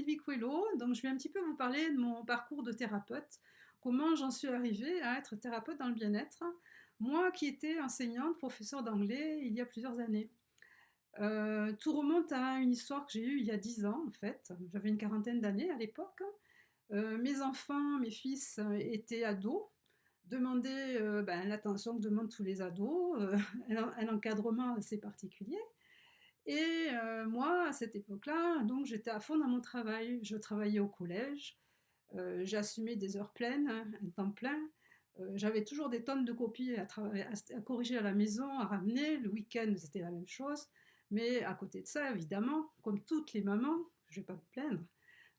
Sylvie Coelho, donc je vais un petit peu vous parler de mon parcours de thérapeute, comment j'en suis arrivée à être thérapeute dans le bien-être, moi qui étais enseignante, professeure d'anglais il y a plusieurs années. Tout remonte à une histoire que j'ai eue il y a 10 ans en fait, j'avais une quarantaine d'années à l'époque. Mes enfants, mes fils étaient ados, demandaient l'attention que demandent tous les ados, un encadrement assez particulier. Et moi, à cette époque-là, donc j'étais à fond dans mon travail. Je travaillais au collège, j'assumais des heures pleines, un temps plein. J'avais toujours des tonnes de copies à corriger à la maison, à ramener. Le week-end, c'était la même chose. Mais à côté de ça, évidemment, comme toutes les mamans, je ne vais pas me plaindre,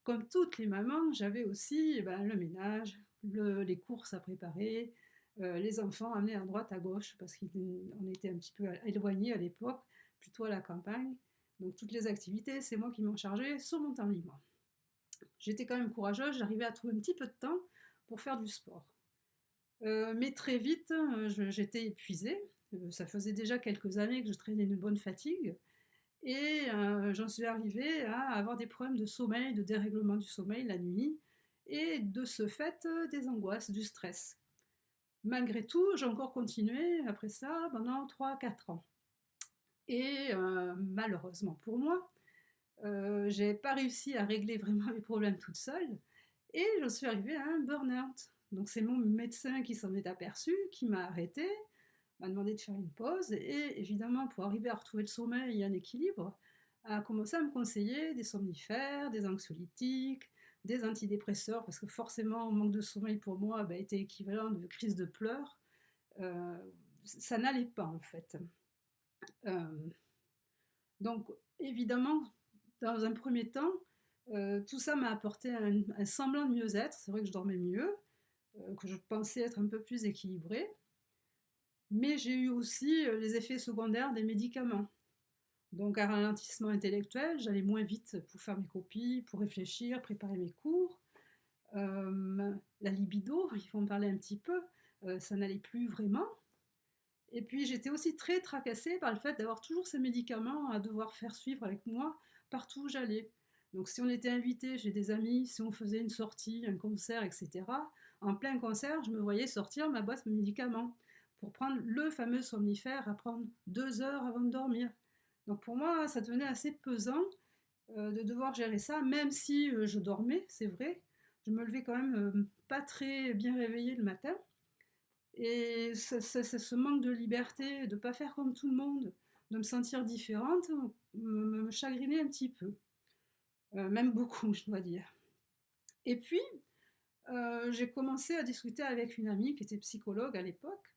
comme toutes les mamans, j'avais aussi le ménage, les courses à préparer, les enfants amenés à droite, à gauche, parce qu'on était un petit peu éloignés à l'époque, plutôt à la campagne. Donc toutes les activités, c'est moi qui m'en chargeais sur mon temps libre. J'étais quand même courageuse, j'arrivais à trouver un petit peu de temps pour faire du sport. Mais très vite, j'étais épuisée. Ça faisait déjà quelques années que je traînais une bonne fatigue. Et j'en suis arrivée à avoir des problèmes de sommeil, de dérèglement du sommeil la nuit, et de ce fait, des angoisses, du stress. Malgré tout, j'ai encore continué après ça pendant 3 4 ans. Et malheureusement pour moi, j'ai pas réussi à régler vraiment mes problèmes toute seule, et j'en suis arrivée à un burn-out. Donc c'est mon médecin qui s'en est aperçu, qui m'a arrêtée, m'a demandé de faire une pause, et évidemment, pour arriver à retrouver le sommeil et un équilibre, a commencé à me conseiller des somnifères, des anxiolytiques, des antidépresseurs, parce que forcément, manque de sommeil pour moi était équivalent de crise de pleurs. Euh, Ça n'allait pas en fait. Euh, donc évidemment, dans un premier temps, tout ça m'a apporté un semblant de mieux-être. C'est vrai que je dormais mieux, que je pensais être un peu plus équilibrée. Mais j'ai eu aussi les effets secondaires des médicaments. Donc un ralentissement intellectuel, j'allais moins vite pour faire mes copies, pour réfléchir, préparer mes cours. La libido, il faut en parler un petit peu, ça n'allait plus vraiment. Et puis j'étais aussi très tracassée par le fait d'avoir toujours ces médicaments à devoir faire suivre avec moi partout où j'allais. Donc si on était invité chez des amis, si on faisait une sortie, un concert, etc., en plein concert, je me voyais sortir ma boîte de médicaments pour prendre le fameux somnifère à prendre 2 heures avant de dormir. Donc pour moi, ça devenait assez pesant de devoir gérer ça, même si je dormais, c'est vrai. Je me levais quand même pas très bien réveillée le matin. Et ce manque de liberté, de ne pas faire comme tout le monde, de me sentir différente, me chagrinait un petit peu. Même beaucoup, je dois dire. Et puis, j'ai commencé à discuter avec une amie qui était psychologue à l'époque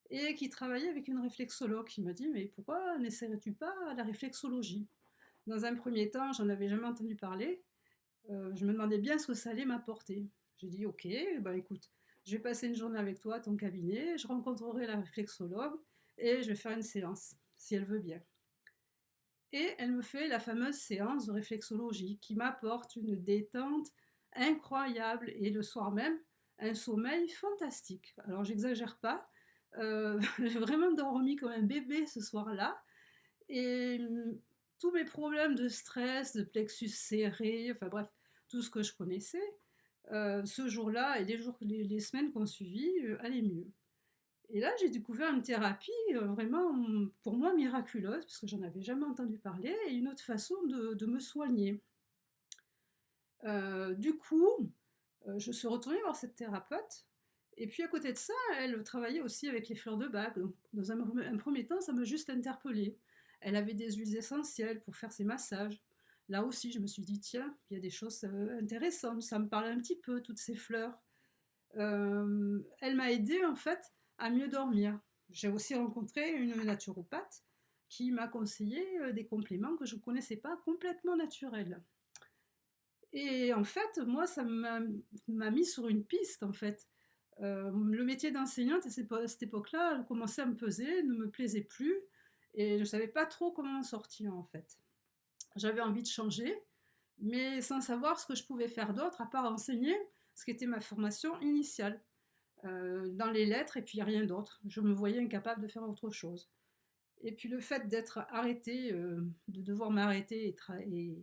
et qui travaillait avec une réflexologue qui m'a dit: mais pourquoi n'essaierais-tu pas la réflexologie? Dans un premier temps, j'en avais jamais entendu parler. Je me demandais bien ce que ça allait m'apporter. J'ai dit: ok, bah écoute, je vais passer une journée avec toi à ton cabinet, je rencontrerai la réflexologue et je vais faire une séance, si elle veut bien. Et elle me fait la fameuse séance de réflexologie qui m'apporte une détente incroyable, et le soir même, un sommeil fantastique. Alors j'exagère pas, j'ai vraiment dormi comme un bébé ce soir-là, et tous mes problèmes de stress, de plexus serré, enfin bref, tout ce que je connaissais, ce jour-là et les semaines qui ont suivi, allaient mieux. Et là, j'ai découvert une thérapie vraiment, pour moi, miraculeuse, parce que j'en avais jamais entendu parler, et une autre façon de me soigner. Du coup, je suis retournée voir cette thérapeute, et puis à côté de ça, elle travaillait aussi avec les fleurs de bac. Donc, dans un premier temps, ça m'a juste interpellée. Elle avait des huiles essentielles pour faire ses massages. Là aussi, je me suis dit: tiens, il y a des choses intéressantes, ça me parle un petit peu, toutes ces fleurs. Elle m'a aidée en fait à mieux dormir. J'ai aussi rencontré une naturopathe qui m'a conseillé des compléments que je ne connaissais pas, complètement naturels. Et en fait, moi, ça m'a mis sur une piste, en fait. Le métier d'enseignante, à cette époque-là, commençait à me peser, ne me plaisait plus, et je ne savais pas trop comment en sortir, en fait. J'avais envie de changer, mais sans savoir ce que je pouvais faire d'autre, à part enseigner, ce qui était ma formation initiale, dans les lettres, et puis rien d'autre. Je me voyais incapable de faire autre chose. Et puis le fait d'être arrêtée, de devoir m'arrêter et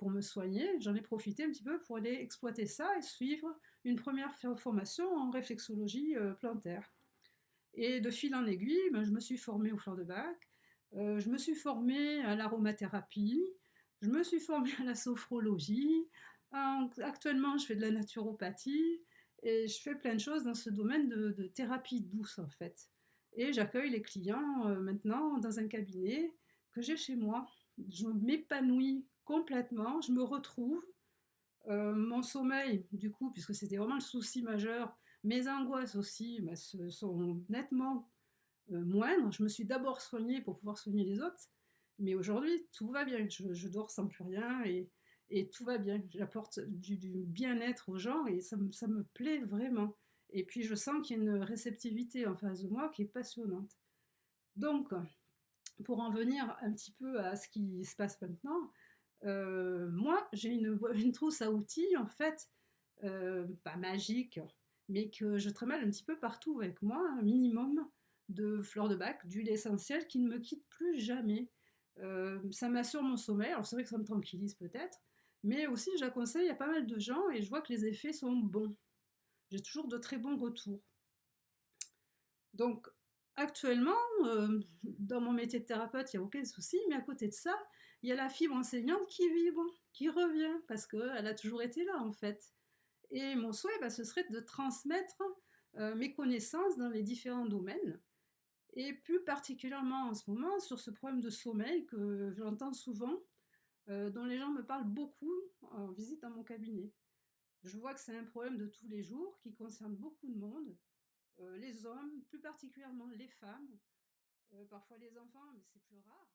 pour me soigner, j'en ai profité un petit peu pour aller exploiter ça et suivre une première formation en réflexologie plantaire. Et de fil en aiguille, ben, je me suis formée aux fleurs de bac, je me suis formée à l'aromathérapie, je me suis formée à la sophrologie, actuellement je fais de la naturopathie et je fais plein de choses dans ce domaine de thérapie douce en fait. Et j'accueille les clients maintenant dans un cabinet que j'ai chez moi. Je m'épanouis complètement, je me retrouve. Mon sommeil, du coup, puisque c'était vraiment le souci majeur, mes angoisses aussi bah, sont nettement moindres. Je me suis d'abord soignée pour pouvoir soigner les autres, mais aujourd'hui, tout va bien. Je dors sans plus rien et tout va bien. J'apporte du bien-être aux gens et ça me plaît vraiment. Et puis, je sens qu'il y a une réceptivité en face de moi qui est passionnante. Donc, pour en venir un petit peu à ce qui se passe maintenant, moi, j'ai une trousse à outils, en fait, pas magique, mais que je trimballe un petit peu partout avec moi, un minimum de fleurs de bac, d'huile essentielle qui ne me quitte plus jamais. Ça m'assure mon sommeil, alors c'est vrai que ça me tranquillise peut-être, mais aussi j'acconseille à pas mal de gens et je vois que les effets sont bons. J'ai toujours de très bons retours. Donc, actuellement, dans mon métier de thérapeute, il n'y a aucun souci, mais à côté de ça, il y a la fibre enseignante qui vibre, qui revient, parce qu'elle a toujours été là, en fait. Et mon souhait, bah, ce serait de transmettre mes connaissances dans les différents domaines, et plus particulièrement en ce moment sur ce problème de sommeil que j'entends souvent, dont les gens me parlent beaucoup en visite dans mon cabinet. Je vois que c'est un problème de tous les jours qui concerne beaucoup de monde, les hommes, plus particulièrement les femmes, parfois les enfants, mais c'est plus rare.